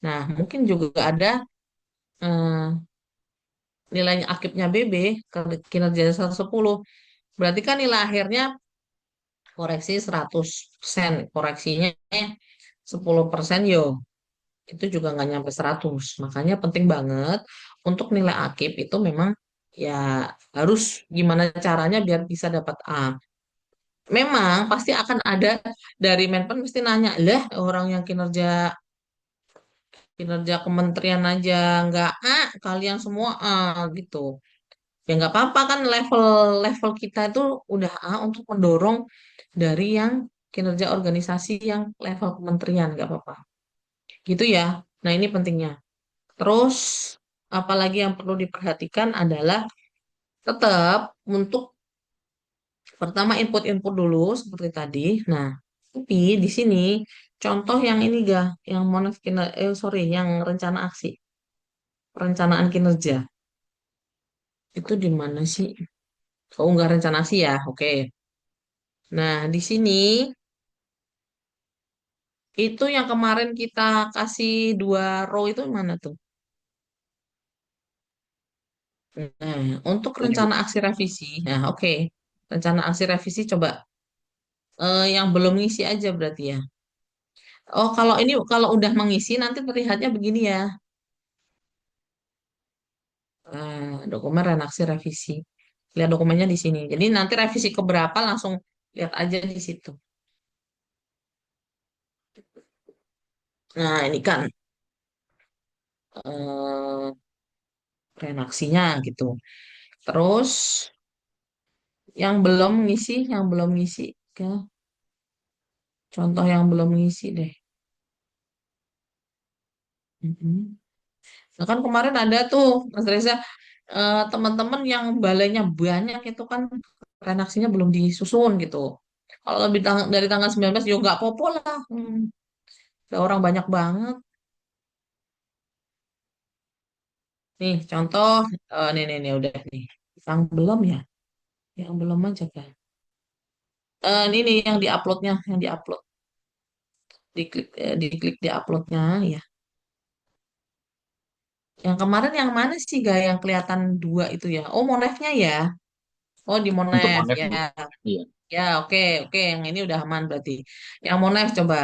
nah mungkin juga ada eh, nilainya akibnya BB, kinerjanya 110. Berarti kan nilai akhirnya koreksi 100%. Koreksinya 10% yo. Itu juga nggak nyampe 100. Makanya penting banget untuk nilai akib itu memang ya harus gimana caranya biar bisa dapat A. memang pasti akan ada dari Menpan pasti nanya, lah orang yang kinerja kinerja kementerian aja nggak kalian semua gitu. Ya nggak apa-apa kan level level kita itu udah untuk mendorong dari yang kinerja organisasi yang level kementerian nggak apa-apa. Gitu ya. Nah ini pentingnya. Terus apalagi yang perlu diperhatikan adalah tetap untuk pertama input-input dulu seperti tadi. Nah, tapi di sini contoh yang ini ga, yang sorry, yang rencana aksi, perencanaan kinerja itu di mana sih? Oh, enggak rencana aksi ya, oke. Nah, di sini itu yang kemarin kita kasih 2 row itu mana tuh? Nah, untuk Ini Bu. rencana aksi revisi, nah oke. Rencana aksi revisi coba yang belum ngisi aja berarti ya. Oh, kalau ini kalau udah mengisi nanti terlihatnya begini ya. Dokumen renaksi revisi. Lihat dokumennya di sini. Jadi nanti revisi keberapa langsung lihat aja di situ. Nah, ini kan eh, renaksinya gitu. Terus yang belum ngisi, ke contoh yang belum ngisi deh. Mm-mm. Nah, kan kemarin ada tuh, Mas Reza, teman-teman yang balainya banyak itu kan renaksinya belum disusun gitu. Kalau lebih dari tanggal 19 juga nggak apa-apa lah. Ada orang banyak banget. Nih, contoh, nih, udah nih. Yang belum ya? Yang belum aja kan? Ini nih yang diuploadnya, yang diupload. Diklik di uploadnya ya. Yang kemarin yang mana sih, Ga? Yang kelihatan 2 itu ya? Oh, Monefnya ya? Oh, di Untuk Monef Monef ya. Bu. Iya. Ya, oke, oke. Yang ini udah aman berarti. Yang Monef coba.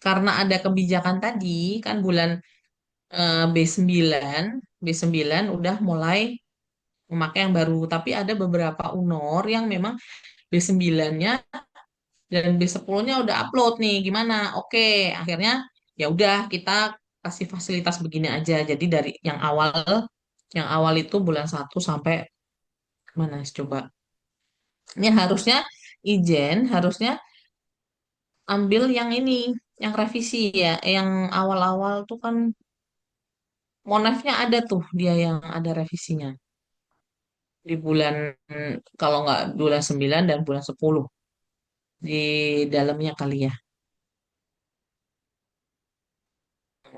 Karena ada kebijakan tadi, kan bulan B9, B9 udah mulai memakai yang baru. Tapi ada beberapa UNOR yang memang B9-nya dan B10-nya udah upload nih. Gimana? Oke, akhirnya ya udah kita kasih fasilitas begini aja. Jadi dari yang awal itu bulan 1 sampai mana coba. Ini harusnya Ijen harusnya ambil yang ini, yang revisi ya, yang awal-awal tuh kan Monefnya ada tuh dia yang ada revisinya di bulan kalau nggak bulan 9 dan bulan 10 di dalamnya kali ya.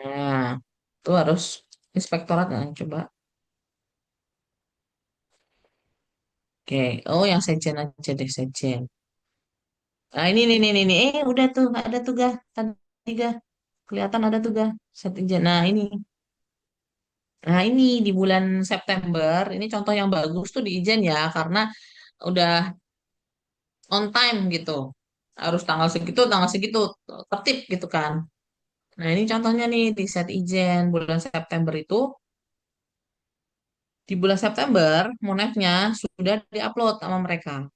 Nah, itu harus inspektorat coba. Oke, oh yang sejen aja deh sejen. Nah ini nih. Udah tuh ada tuh ga tadi ga kelihatan ada tuh ga sejen. Nah ini, di bulan September ini contoh yang bagus tuh di Ijen ya karena udah on time gitu. Harus tanggal segitu tertib gitu kan. Nah ini contohnya nih di set Ijen bulan September itu di bulan September monefnya sudah diupload sama mereka.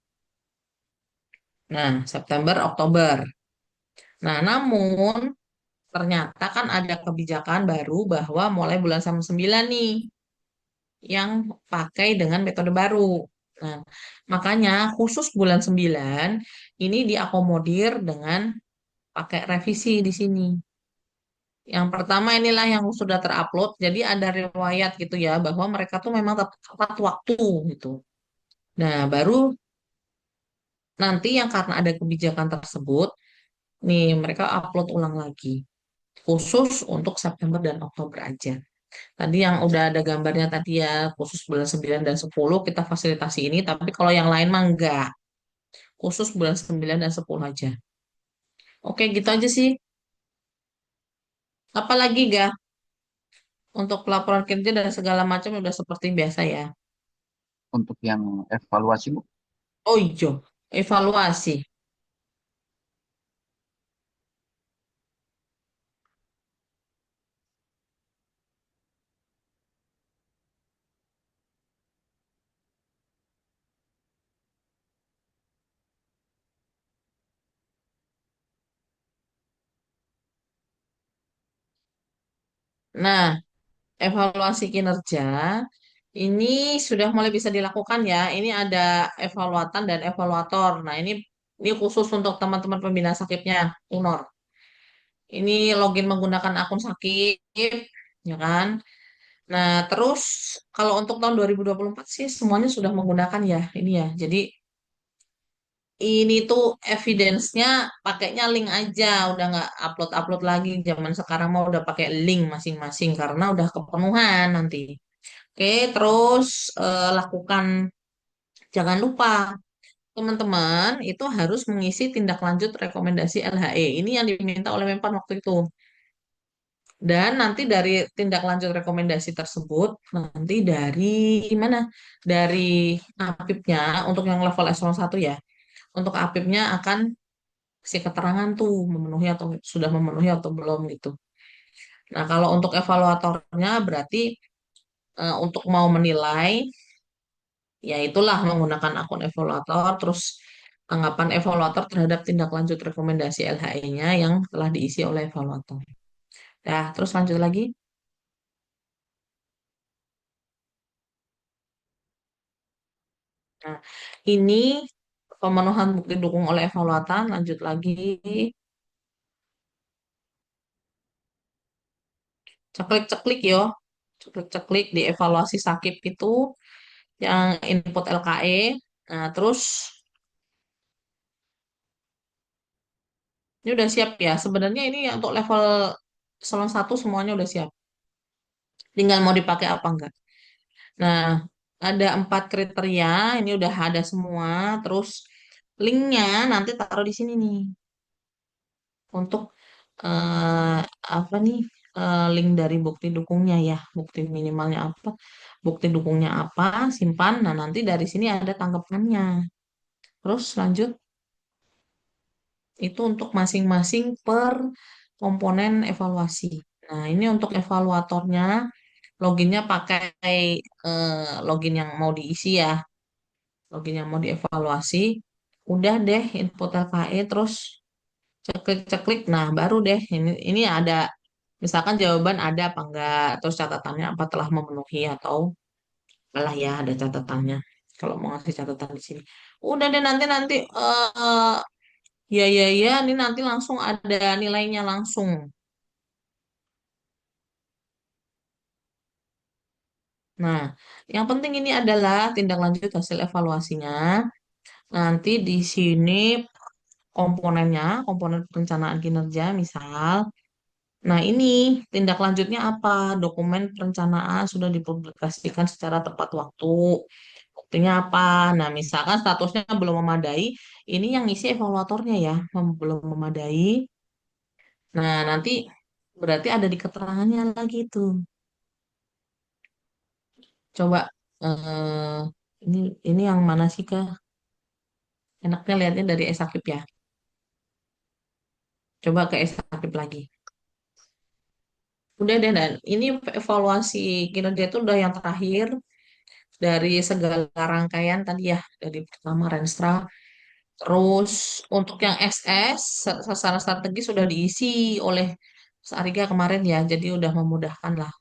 Nah September Oktober. Nah namun ternyata kan ada kebijakan baru bahwa mulai bulan 9 nih yang pakai dengan metode baru. Nah, makanya khusus bulan 9 ini diakomodir dengan pakai revisi di sini. Yang pertama inilah yang sudah terupload, jadi ada riwayat gitu ya bahwa mereka tuh memang tepat waktu gitu. Nah, baru nanti yang karena ada kebijakan tersebut, nih mereka upload ulang lagi khusus untuk September dan Oktober aja. Tadi yang udah ada gambarnya tadi ya, khusus bulan 9 dan 10 kita fasilitasi ini, tapi kalau yang lain mah enggak. Khusus bulan 9 dan 10 aja. Oke, gitu aja sih. Apalagi ga untuk pelaporan kerja dan segala macam udah seperti biasa ya. Untuk yang evaluasi Bu. Oh iya, evaluasi. Nah, evaluasi kinerja ini sudah mulai bisa dilakukan ya. Ini ada evaluatan dan evaluator. Nah, ini khusus untuk teman-teman pembina sakitnya, Unor. Ini login menggunakan akun Sakip, ya kan? Nah, terus kalau untuk tahun 2024 sih semuanya sudah menggunakan ya, ini ya. Jadi ini tuh evidence-nya pakainya link aja, udah nggak upload-upload lagi. Zaman sekarang mau udah pakai link masing-masing karena udah kepenuhan nanti. Oke, terus lakukan, jangan lupa teman-teman itu harus mengisi tindak lanjut rekomendasi LHE. Ini yang diminta oleh Menpan waktu itu. Dan nanti dari tindak lanjut rekomendasi tersebut, nanti dari mana? Dari APIP-nya, untuk yang level eselon 1 ya. Untuk APIP-nya akan kasih keterangan tuh memenuhi atau sudah memenuhi atau belum gitu. Nah, kalau untuk evaluatornya berarti untuk mau menilai, ya itulah menggunakan akun evaluator, terus tanggapan evaluator terhadap tindak lanjut rekomendasi LHE-nya yang telah diisi oleh evaluator. Nah, terus lanjut lagi. Nah, ini pemenuhan bukti dukung oleh evaluator, lanjut lagi. Ceklik-ceklik yo. Ceklik-ceklik di evaluasi sakit itu yang input LKE. Nah, terus ini udah siap ya. Sebenarnya ini untuk level eselon 1 semuanya udah siap. Tinggal mau dipakai apa enggak. Nah, ada 4 kriteria. Ini udah ada semua. Terus linknya nanti taruh di sini nih. Untuk eh, apa nih? Link dari bukti dukungnya ya. Bukti minimalnya apa? Bukti dukungnya apa? Simpan. Nah, nanti dari sini ada tanggapannya. Terus lanjut. Itu untuk masing-masing per komponen evaluasi. Nah, ini untuk evaluatornya, loginnya pakai login yang mau diisi ya, login yang mau dievaluasi. Udah deh input LKE, terus ceklik-ceklik. Nah, baru deh ini ada misalkan jawaban ada apa enggak, terus catatannya apa telah memenuhi atau malah ya ada catatannya. Kalau mau ngasih catatan di sini. Udah deh nanti nanti ya, ya, ya, ini nanti langsung ada nilainya langsung. Nah, yang penting ini adalah tindak lanjut hasil evaluasinya. Nanti di sini komponennya, komponen perencanaan kinerja, misal. Nah, ini tindak lanjutnya apa? Dokumen perencanaan sudah dipublikasikan secara tepat waktu. Buktinya apa? Nah, misalkan statusnya belum memadai, ini yang isi evaluatornya ya, belum memadai. Nah, nanti berarti ada di keterangannya lagi tuh. Coba eh ini ini yang mana sih Kak? Enaknya lihatnya dari Esakip ya. Coba ke Esakip lagi. Udah deh dan ini evaluasi kinerja itu udah yang terakhir dari segala rangkaian tadi ya, dari pertama Renstra, terus untuk yang SS sasaran strategi sudah diisi oleh Sariga kemarin ya, jadi udah memudahkan lah.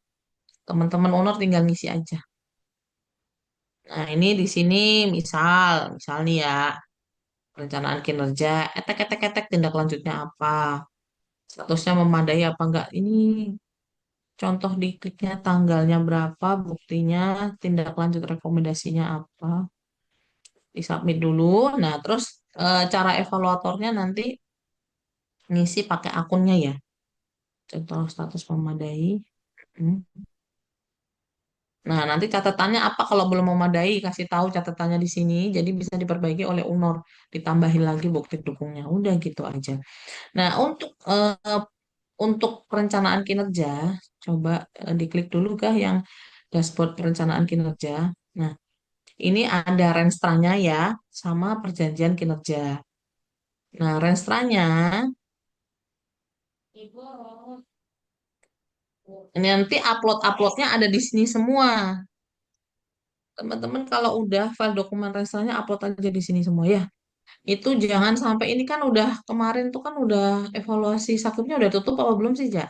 Teman-teman owner tinggal ngisi aja. Nah, ini di sini misal nih ya, perencanaan kinerja, etek-etek-etek tindak lanjutnya apa? Statusnya memadai apa enggak? Ini contoh di kliknya tanggalnya berapa, buktinya, tindak lanjut rekomendasinya apa. Disubmit dulu. Nah, terus cara evaluatornya nanti ngisi pakai akunnya ya. Contoh status memadai. Hmm. Nah, nanti catatannya apa kalau belum memadai, kasih tahu catatannya di sini. Jadi bisa diperbaiki oleh UNOR, ditambahin lagi bukti dukungnya. Udah gitu aja. Nah, untuk perencanaan kinerja, coba diklik dulu kah yang dashboard perencanaan kinerja. Nah, ini ada renstranya ya, sama perjanjian kinerja. Nah, renstranya, ini nanti upload-uploadnya ada di sini semua. Teman-teman kalau udah file dokumen renstranya upload aja di sini semua ya. Itu jangan sampai ini kan udah kemarin tuh kan udah evaluasi sakitnya udah tutup apa belum sih, Ja?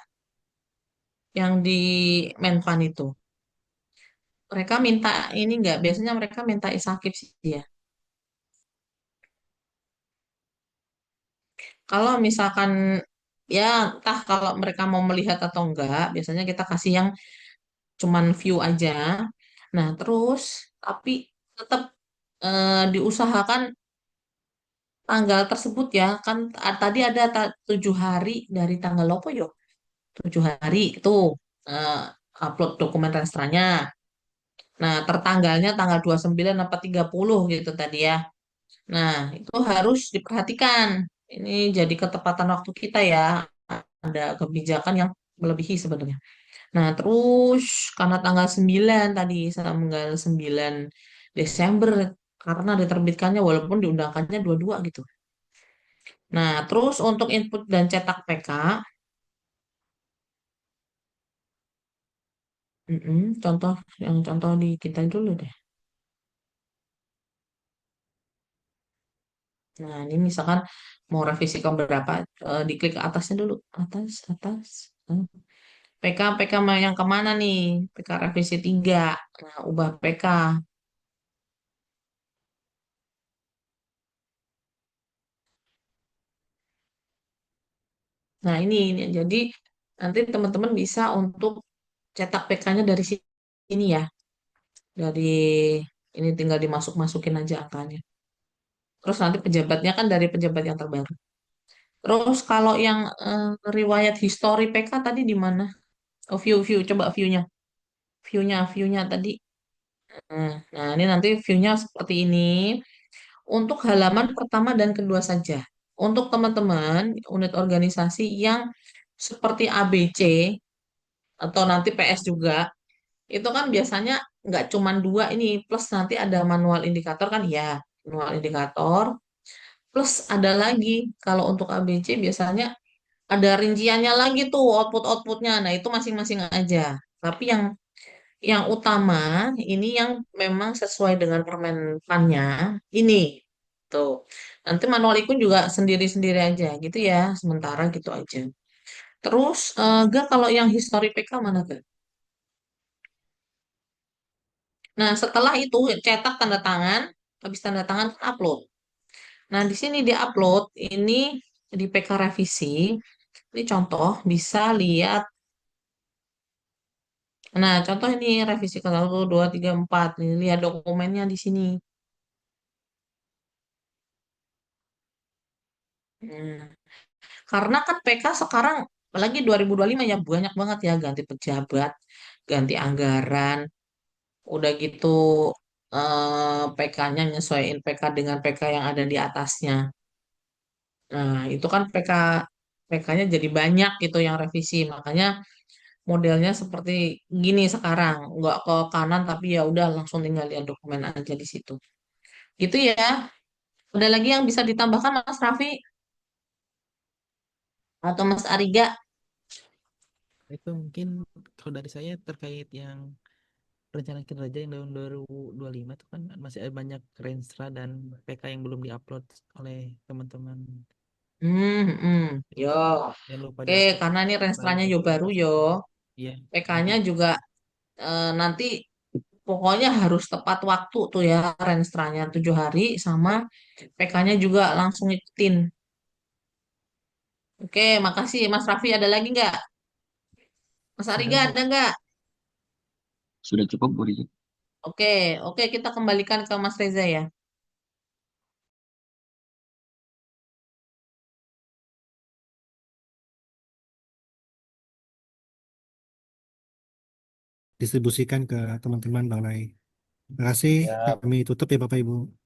yang di Menpan itu. Mereka minta ini nggak? Biasanya mereka minta isakip sih ya. Kalau misalkan ya entah kalau mereka mau melihat atau enggak, biasanya kita kasih yang cuman view aja. Nah, terus tapi tetap diusahakan tanggal tersebut ya kan tadi ada 7 hari dari tanggal apa yo? 7 hari itu eh, upload dokumen registranya. Nah, tertanggalnya tanggal 29 apa 30 gitu tadi ya. Nah, itu harus diperhatikan. Ini jadi ketepatan waktu kita ya. Ada kebijakan yang melebihi sebenarnya. Nah, terus karena tanggal 9 tadi, tanggal 9 Desember, karena diterbitkannya walaupun diundangkannya dua-dua gitu. Nah, terus untuk input dan cetak PK, contoh yang contoh di kita dulu deh. Nah, ini misalkan mau revisi ke berapa, diklik ke atasnya dulu. Atas, atas. Hmm. PK yang kemana nih? PK revisi 3. Nah, ubah PK. Nah, ini. Jadi nanti teman-teman bisa untuk cetak PK-nya dari sini ya. Dari ini tinggal dimasuk-masukin aja angkanya. Terus nanti pejabatnya kan dari pejabat yang terbaru. Terus kalau yang riwayat history PK tadi di mana? Oh, view, coba view-nya. View-nya tadi. Nah, ini nanti view-nya seperti ini. Untuk halaman pertama dan kedua saja. Untuk teman-teman unit organisasi yang seperti ABC atau nanti PS juga, itu kan biasanya nggak cuman dua ini, plus nanti ada manual indikator kan ya, manual indikator. Plus ada lagi, kalau untuk ABC biasanya ada rinciannya lagi tuh output-outputnya. Nah, itu masing-masing aja. Tapi yang utama ini yang memang sesuai dengan permenpannya ini tuh. Nanti manual ikun juga sendiri-sendiri aja gitu ya, sementara gitu aja. Terus gak kalau yang history PK mana gak? Nah, setelah itu cetak tanda tangan, habis tanda tangan kan upload. Nah, di sini di upload ini di PK revisi. Ini contoh bisa lihat. Nah, contoh ini revisi ke 1, 2, 3, 4. Ini lihat dokumennya di sini. Hmm. Karena kan PK sekarang, apalagi 2025 ya banyak banget ya ganti pejabat, ganti anggaran, udah gitu PK-nya nyesuaiin PK dengan PK yang ada di atasnya. Nah, itu kan PK-nya jadi banyak gitu yang revisi. Makanya modelnya seperti gini sekarang, nggak ke kanan tapi ya udah langsung tinggal lihat dokumen aja di situ. Gitu ya. Ada lagi yang bisa ditambahkan Mas Raffi atau Mas Ariga? Itu mungkin kalau dari saya terkait yang rencana kinerja yang tahun 2025 itu kan masih ada banyak Renstra dan PK yang belum diupload oleh teman-teman. Yo. Itu jangan lupa Oke, diupload karena ini supaya renstranya yo baru yo. dokumentasinya. Iya, PK-nya nanti juga nanti pokoknya harus tepat waktu tuh ya renstranya 7 hari sama PK-nya juga langsung ikutin. Oke, makasih Mas Raffi. Ada lagi nggak? Mas sudah Ariga Bu. ada nggak? Sudah cukup, Bu Rizky. Oke, oke kita kembalikan ke Mas Reza ya. Distribusikan ke teman-teman balai. Terima kasih, Ya, kami tutup ya Bapak Ibu.